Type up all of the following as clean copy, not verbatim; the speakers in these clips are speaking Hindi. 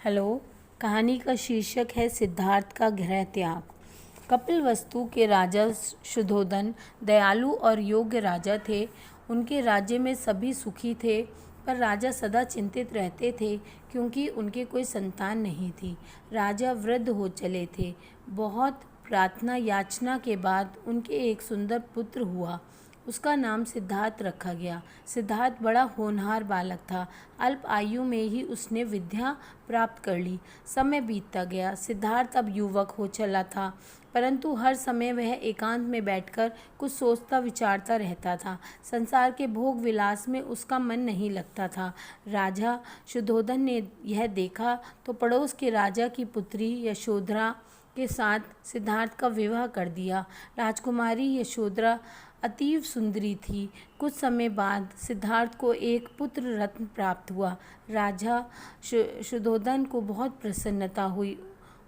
हेलो। कहानी का शीर्षक है सिद्धार्थ का गृह त्याग। कपिलवस्तु के राजा शुद्धोधन दयालु और योग्य राजा थे। उनके राज्य में सभी सुखी थे, पर राजा सदा चिंतित रहते थे क्योंकि उनके कोई संतान नहीं थी। राजा वृद्ध हो चले थे। बहुत प्रार्थना याचना के बाद उनके एक सुंदर पुत्र हुआ। उसका नाम सिद्धार्थ रखा गया। सिद्धार्थ बड़ा होनहार बालक था। अल्प आयु में ही उसने विद्या प्राप्त कर ली। समय बीतता गया। सिद्धार्थ अब युवक हो चला था, परंतु हर समय वह एकांत में बैठकर कुछ सोचता विचारता रहता था। संसार के भोग विलास में उसका मन नहीं लगता था। राजा शुद्धोधन ने यह देखा तो पड़ोस के राजा की पुत्री यशोधरा के साथ सिद्धार्थ का विवाह कर दिया। राजकुमारी यशोधरा अतीव सुंदरी थी। कुछ समय बाद सिद्धार्थ को एक पुत्र रत्न प्राप्त हुआ। राजा शुद्धोधन को बहुत प्रसन्नता हुई।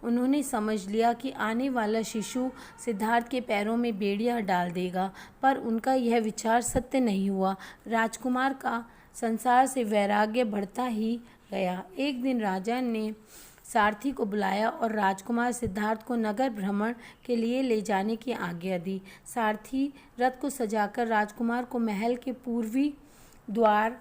उन्होंने समझ लिया कि आने वाला शिशु सिद्धार्थ के पैरों में बेड़ियां डाल देगा, पर उनका यह विचार सत्य नहीं हुआ। राजकुमार का संसार से वैराग्य बढ़ता ही गया। एक दिन राजा ने सारथी को बुलाया और राजकुमार सिद्धार्थ को नगर भ्रमण के लिए ले जाने की आज्ञा दी। सारथी रथ को सजाकर राजकुमार को महल के पूर्वी द्वार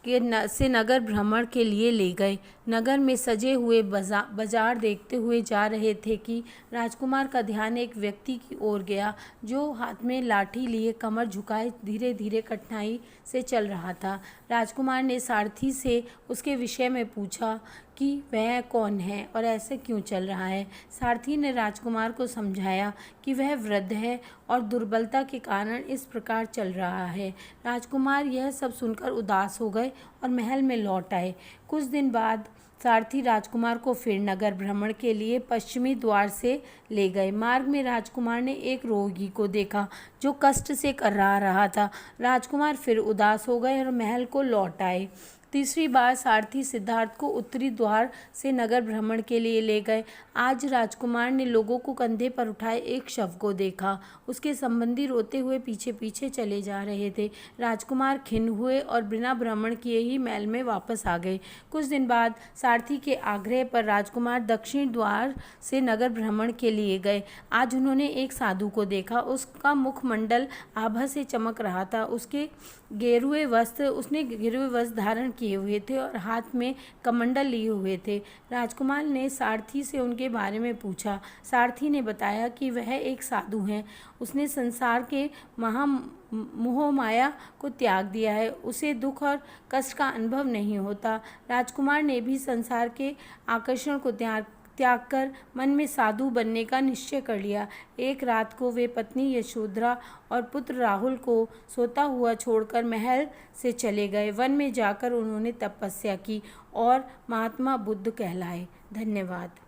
से नगर भ्रमण के लिए ले गए। नगर में सजे हुए बाजार देखते हुए जा रहे थे कि राजकुमार का ध्यान एक व्यक्ति की ओर गया, जो हाथ में लाठी लिए कमर झुकाए धीरे धीरे कठिनाई से चल रहा था। राजकुमार ने सारथी से उसके विषय में पूछा कि वह कौन है और ऐसे क्यों चल रहा है। सारथी ने राजकुमार को समझाया कि वह वृद्ध है और दुर्बलता के कारण इस प्रकार चल रहा है। राजकुमार यह सब सुनकर उदास हो गए और महल में लौट आए। कुछ दिन बाद सारथी राजकुमार को फिर नगर भ्रमण के लिए पश्चिमी द्वार से ले गए। मार्ग में राजकुमार ने एक रोगी को देखा जो कष्ट से कर्रा रहा था। राजकुमार फिर उदास हो गए और महल को लौट आए। तीसरी बार सारथी सिद्धार्थ को उत्तरी द्वार से नगर भ्रमण के लिए ले गए। आज राजकुमार ने लोगों को कंधे पर उठाए एक शव को देखा। उसके संबंधी रोते हुए पीछे पीछे चले जा रहे थे। राजकुमार खिन्न हुए और बिना भ्रमण किए ही महल में वापस आ गए। कुछ दिन बाद सारथी के आग्रह पर राजकुमार दक्षिण द्वार से नगर भ्रमण के लिए गए। आज उन्होंने एक साधु को देखा। उसका मुखमंडल आभा से चमक रहा था। उसने गेरुए वस्त्र धारण किए हुए थे और हाथ में कमंडल लिए हुए थे। राजकुमार ने सारथी से उनके बारे में पूछा। सारथी ने बताया कि वह एक साधु हैं। उसने संसार के मोह माया को त्याग दिया है। उसे दुख और कष्ट का अनुभव नहीं होता। राजकुमार ने भी संसार के आकर्षण को त्याग कर मन में साधु बनने का निश्चय कर लिया। एक रात को वे पत्नी यशोधरा और पुत्र राहुल को सोता हुआ छोड़कर महल से चले गए। वन में जाकर उन्होंने तपस्या की और महात्मा बुद्ध कहलाए। धन्यवाद।